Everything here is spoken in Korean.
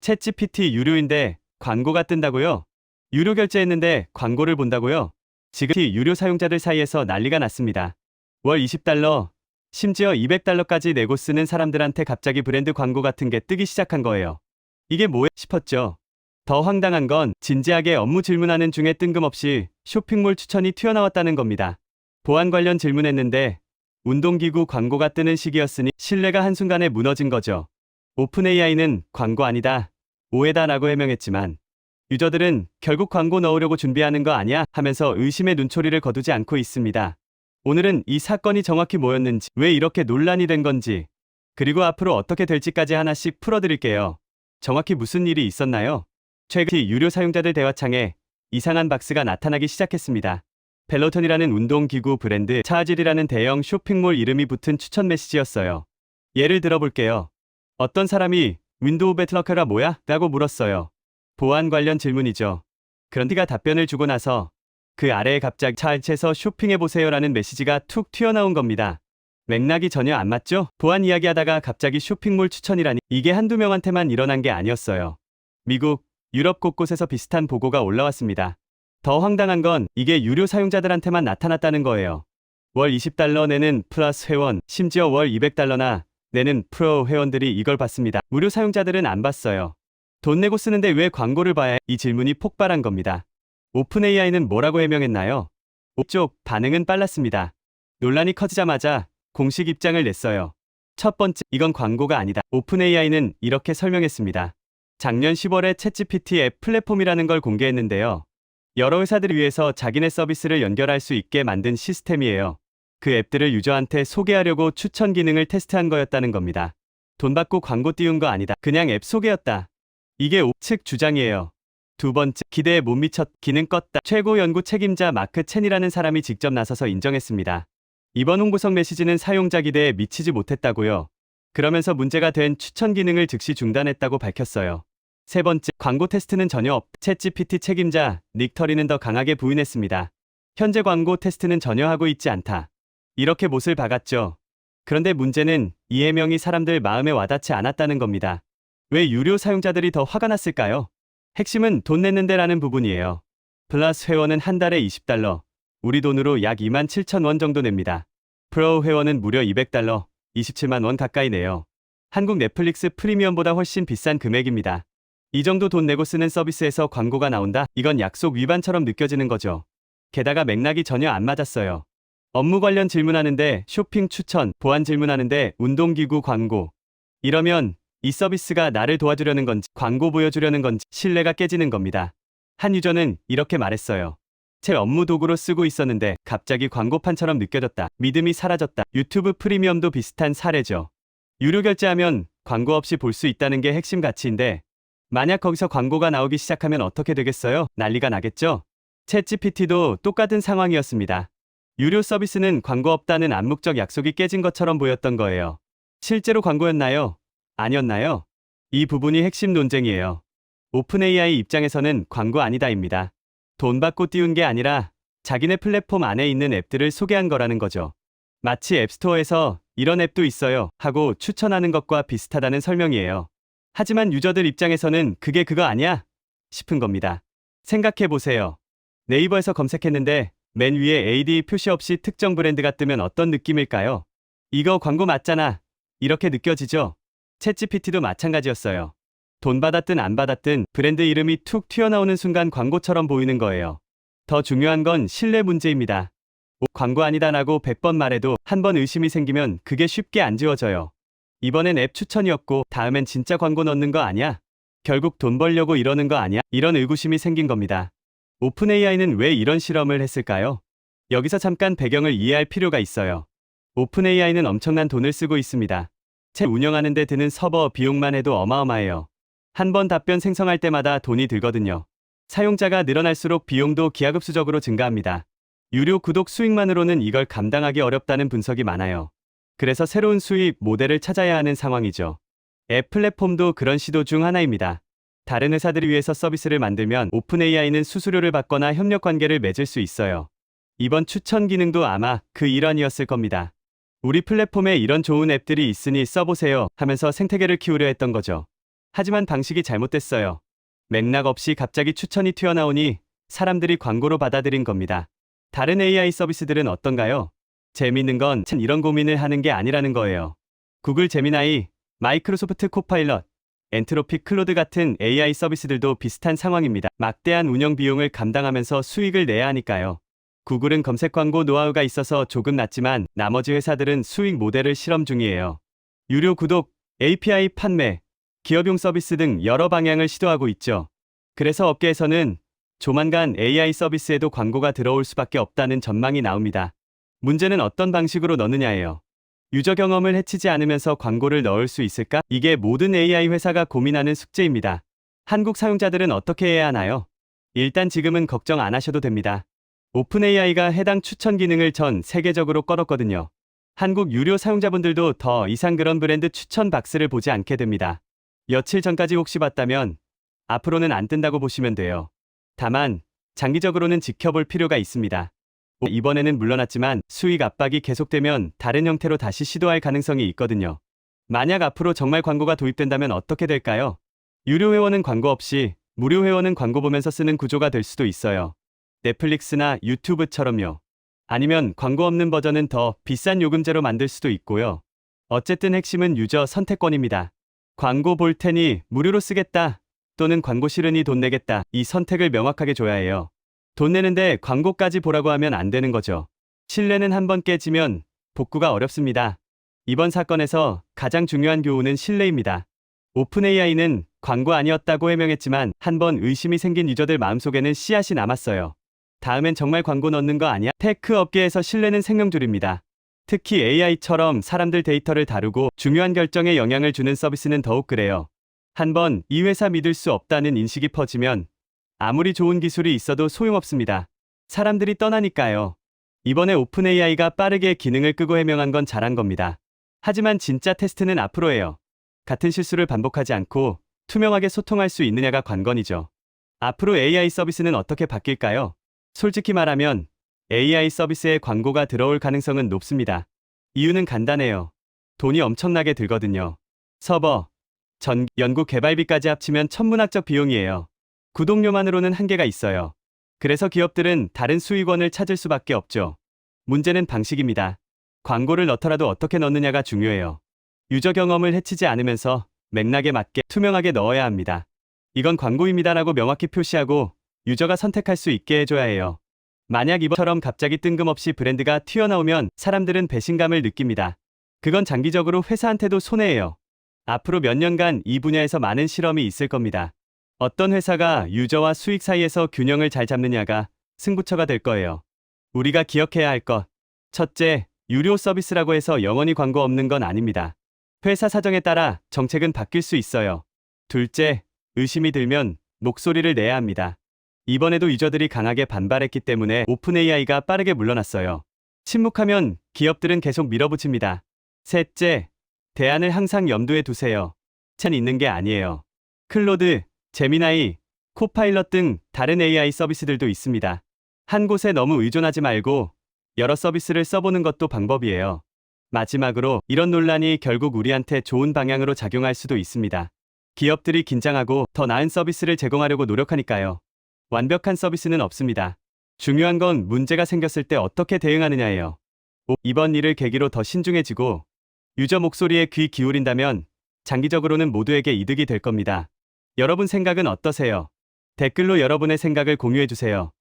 챗GPT 유료인데 광고가 뜬다고요? 유료 결제했는데 광고를 본다고요? 지금 유료 사용자들 사이에서 난리가 났습니다. 월 20달러, 심지어 200달러까지 내고 쓰는 사람들한테 갑자기 브랜드 광고 같은 게 뜨기 시작한 거예요. 이게 뭐야 싶었죠. 더 황당한 건 진지하게 업무 질문하는 중에 뜬금없이 쇼핑몰 추천이 튀어나왔다는 겁니다. 보안 관련 질문했는데 운동기구 광고가 뜨는 시기였으니 신뢰가 한순간에 무너진 거죠. 오픈 AI는 광고 아니다, 오해다라고 해명했지만 유저들은 결국 광고 넣으려고 준비하는 거 아니야 하면서 의심의 눈초리를 거두지 않고 있습니다. 오늘은 이 사건이 정확히 뭐였는지, 왜 이렇게 논란이 된 건지, 그리고 앞으로 어떻게 될지까지 하나씩 풀어드릴게요. 정확히 무슨 일이 있었나요? 최근 유료 사용자들 대화창에 이상한 박스가 나타나기 시작했습니다. 펠로톤이라는 운동기구 브랜드, 차질이라는 대형 쇼핑몰 이름이 붙은 추천 메시지였어요. 예를 들어볼게요. 어떤 사람이 윈도우 배틀워크가 뭐야? 라고 물었어요. 보안 관련 질문이죠. 그런데 그가 답변을 주고 나서 그 아래에 갑자기 차에서 쇼핑해보세요 라는 메시지가 툭 튀어나온 겁니다. 맥락이 전혀 안 맞죠? 보안 이야기하다가 갑자기 쇼핑몰 추천이라니, 이게 한두 명한테만 일어난 게 아니었어요. 미국, 유럽 곳곳에서 비슷한 보고가 올라왔습니다. 더 황당한 건 이게 유료 사용자들한테만 나타났다는 거예요. 월 20달러 내는 플러스 회원, 심지어 월 200달러나 내는 프로 회원들이 이걸 봤습니다. 무료 사용자들은 안 봤어요. 돈 내고 쓰는데 왜 광고를 봐야 해? 이 질문이 폭발한 겁니다. 오픈 AI는 뭐라고 해명했나요? 쪽 반응은 빨랐습니다. 논란이 커지자마자 공식 입장을 냈어요. 첫 번째, 이건 광고가 아니다. 오픈 AI는 이렇게 설명했습니다. 작년 10월에 챗GPT 앱 플랫폼이라는 걸 공개했는데요. 여러 회사들을 위해서 자기네 서비스를 연결할 수 있게 만든 시스템이에요. 그 앱들을 유저한테 소개하려고 추천 기능을 테스트한 거였다는 겁니다. 돈 받고 광고 띄운 거 아니다. 그냥 앱 소개였다. 이게 측 주장이에요. 두 번째, 기대에 못 미쳤, 기능 껐다. 최고 연구 책임자 마크 첸이라는 사람이 직접 나서서 인정했습니다. 이번 홍보성 메시지는 사용자 기대에 미치지 못했다고요. 그러면서 문제가 된 추천 기능을 즉시 중단했다고 밝혔어요. 세 번째, 광고 테스트는 전혀 없다. 챗GPT 책임자 닉 터리는 더 강하게 부인했습니다. 현재 광고 테스트는 전혀 하고 있지 않다. 이렇게 못을 박았죠. 그런데 문제는 이 해명이 사람들 마음에 와닿지 않았다는 겁니다. 왜 유료 사용자들이 더 화가 났을까요? 핵심은 돈 냈는데 라는 부분이에요. 플러스 회원은 한 달에 20달러, 우리 돈으로 약 27,000원 정도 냅니다. 프로 회원은 무려 200달러, 27만 원 가까이 내요. 한국 넷플릭스 프리미엄보다 훨씬 비싼 금액입니다. 이 정도 돈 내고 쓰는 서비스에서 광고가 나온다? 이건 약속 위반처럼 느껴지는 거죠. 게다가 맥락이 전혀 안 맞았어요. 업무 관련 질문하는데 쇼핑 추천, 보안 질문하는데 운동기구 광고. 이러면 이 서비스가 나를 도와주려는 건지 광고 보여주려는 건지 신뢰가 깨지는 겁니다. 한 유저는 이렇게 말했어요. 제 업무 도구로 쓰고 있었는데 갑자기 광고판처럼 느껴졌다. 믿음이 사라졌다. 유튜브 프리미엄도 비슷한 사례죠. 유료 결제하면 광고 없이 볼 수 있다는 게 핵심 가치인데 만약 거기서 광고가 나오기 시작하면 어떻게 되겠어요? 난리가 나겠죠? 챗GPT도 똑같은 상황이었습니다. 유료 서비스는 광고 없다는 암묵적 약속이 깨진 것처럼 보였던 거예요. 실제로 광고였나요? 아니었나요? 이 부분이 핵심 논쟁이에요. 오픈 AI 입장에서는 광고 아니다입니다. 돈 받고 띄운 게 아니라 자기네 플랫폼 안에 있는 앱들을 소개한 거라는 거죠. 마치 앱스토어에서 이런 앱도 있어요 하고 추천하는 것과 비슷하다는 설명이에요. 하지만 유저들 입장에서는 그게 그거 아니야? 싶은 겁니다. 생각해보세요. 네이버에서 검색했는데 맨 위에 AD 표시 없이 특정 브랜드가 뜨면 어떤 느낌일까요? 이거 광고 맞잖아. 이렇게 느껴지죠? 챗GPT도 마찬가지였어요. 돈 받았든 안 받았든 브랜드 이름이 툭 튀어나오는 순간 광고처럼 보이는 거예요. 더 중요한 건 신뢰 문제입니다. 광고 아니다라고 100번 말해도 한 번 의심이 생기면 그게 쉽게 안 지워져요. 이번엔 앱 추천이었고 다음엔 진짜 광고 넣는 거 아니야? 결국 돈 벌려고 이러는 거 아니야? 이런 의구심이 생긴 겁니다. 오픈 AI는 왜 이런 실험을 했을까요? 여기서 잠깐 배경을 이해할 필요가 있어요. 오픈 AI는 엄청난 돈을 쓰고 있습니다. 챗 운영하는 데 드는 서버 비용만 해도 어마어마해요. 한 번 답변 생성할 때마다 돈이 들거든요. 사용자가 늘어날수록 비용도 기하급수적으로 증가합니다. 유료 구독 수익만으로는 이걸 감당하기 어렵다는 분석이 많아요. 그래서 새로운 수입 모델을 찾아야 하는 상황이죠. 앱 플랫폼도 그런 시도 중 하나입니다. 다른 회사들을 위해서 서비스를 만들면 오픈 AI는 수수료를 받거나 협력 관계를 맺을 수 있어요. 이번 추천 기능도 아마 그 일환이었을 겁니다. 우리 플랫폼에 이런 좋은 앱들이 있으니 써보세요 하면서 생태계를 키우려 했던 거죠. 하지만 방식이 잘못됐어요. 맥락 없이 갑자기 추천이 튀어나오니 사람들이 광고로 받아들인 겁니다. 다른 AI 서비스들은 어떤가요? 재미있는 건 이런 고민을 하는 게 아니라는 거예요. 구글 제미나이, 마이크로소프트 코파일럿, 엔트로피 클로드 같은 AI 서비스들도 비슷한 상황입니다. 막대한 운영 비용을 감당하면서 수익을 내야 하니까요. 구글은 검색 광고 노하우가 있어서 조금 낮지만 나머지 회사들은 수익 모델을 실험 중이에요. 유료 구독, API 판매, 기업용 서비스 등 여러 방향을 시도하고 있죠. 그래서 업계에서는 조만간 AI 서비스에도 광고가 들어올 수밖에 없다는 전망이 나옵니다. 문제는 어떤 방식으로 넣느냐예요. 유저 경험을 해치지 않으면서 광고를 넣을 수 있을까? 이게 모든 AI 회사가 고민하는 숙제입니다. 한국 사용자들은 어떻게 해야 하나요? 일단 지금은 걱정 안 하셔도 됩니다. 오픈 AI가 해당 추천 기능을 전 세계적으로 꺼뒀거든요. 한국 유료 사용자분들도 더 이상 그런 브랜드 추천 박스를 보지 않게 됩니다. 며칠 전까지 혹시 봤다면 앞으로는 안 뜬다고 보시면 돼요. 다만 장기적으로는 지켜볼 필요가 있습니다. 이번에는 물러났지만 수익 압박이 계속되면 다른 형태로 다시 시도할 가능성이 있거든요. 만약 앞으로 정말 광고가 도입된다면 어떻게 될까요? 유료 회원은 광고 없이 무료 회원은 광고 보면서 쓰는 구조가 될 수도 있어요. 넷플릭스나 유튜브처럼요. 아니면 광고 없는 버전은 더 비싼 요금제로 만들 수도 있고요. 어쨌든 핵심은 유저 선택권입니다. 광고 볼 테니 무료로 쓰겠다 또는 광고 싫으니 돈 내겠다, 이 선택을 명확하게 줘야 해요. 돈 내는데 광고까지 보라고 하면 안 되는 거죠. 신뢰는 한번 깨지면 복구가 어렵습니다. 이번 사건에서 가장 중요한 교훈은 신뢰입니다. 오픈 AI는 광고 아니었다고 해명했지만 한번 의심이 생긴 유저들 마음속에는 씨앗이 남았어요. 다음엔 정말 광고 넣는 거 아니야? 테크 업계에서 신뢰는 생명줄입니다. 특히 AI처럼 사람들 데이터를 다루고 중요한 결정에 영향을 주는 서비스는 더욱 그래요. 한번 이 회사 믿을 수 없다는 인식이 퍼지면 아무리 좋은 기술이 있어도 소용없습니다. 사람들이 떠나니까요. 이번에 오픈 AI가 빠르게 기능을 끄고 해명한 건 잘한 겁니다. 하지만 진짜 테스트는 앞으로예요. 같은 실수를 반복하지 않고 투명하게 소통할 수 있느냐가 관건이죠. 앞으로 AI 서비스는 어떻게 바뀔까요? 솔직히 말하면 AI 서비스에 광고가 들어올 가능성은 높습니다. 이유는 간단해요. 돈이 엄청나게 들거든요. 서버, 연구 개발비까지 합치면 천문학적 비용이에요. 구독료만으로는 한계가 있어요. 그래서 기업들은 다른 수익원을 찾을 수밖에 없죠. 문제는 방식입니다. 광고를 넣더라도 어떻게 넣느냐가 중요해요. 유저 경험을 해치지 않으면서 맥락에 맞게 투명하게 넣어야 합니다. 이건 광고입니다라고 명확히 표시하고 유저가 선택할 수 있게 해줘야 해요. 만약 이번처럼 갑자기 뜬금없이 브랜드가 튀어나오면 사람들은 배신감을 느낍니다. 그건 장기적으로 회사한테도 손해예요. 앞으로 몇 년간 이 분야에서 많은 실험이 있을 겁니다. 어떤 회사가 유저와 수익 사이에서 균형을 잘 잡느냐가 승부처가 될 거예요. 우리가 기억해야 할 것. 첫째, 유료 서비스라고 해서 영원히 광고 없는 건 아닙니다. 회사 사정에 따라 정책은 바뀔 수 있어요. 둘째, 의심이 들면 목소리를 내야 합니다. 이번에도 유저들이 강하게 반발했기 때문에 오픈 AI가 빠르게 물러났어요. 침묵하면 기업들은 계속 밀어붙입니다. 셋째, 대안을 항상 염두에 두세요. chen 있는 게 아니에요. 클로드, 제미나이, 코파일럿 등 다른 AI 서비스들도 있습니다. 한 곳에 너무 의존하지 말고 여러 서비스를 써보는 것도 방법이에요. 마지막으로 이런 논란이 결국 우리한테 좋은 방향으로 작용할 수도 있습니다. 기업들이 긴장하고 더 나은 서비스를 제공하려고 노력하니까요. 완벽한 서비스는 없습니다. 중요한 건 문제가 생겼을 때 어떻게 대응하느냐예요. 이번 일을 계기로 더 신중해지고 유저 목소리에 귀 기울인다면 장기적으로는 모두에게 이득이 될 겁니다. 여러분 생각은 어떠세요? 댓글로 여러분의 생각을 공유해주세요.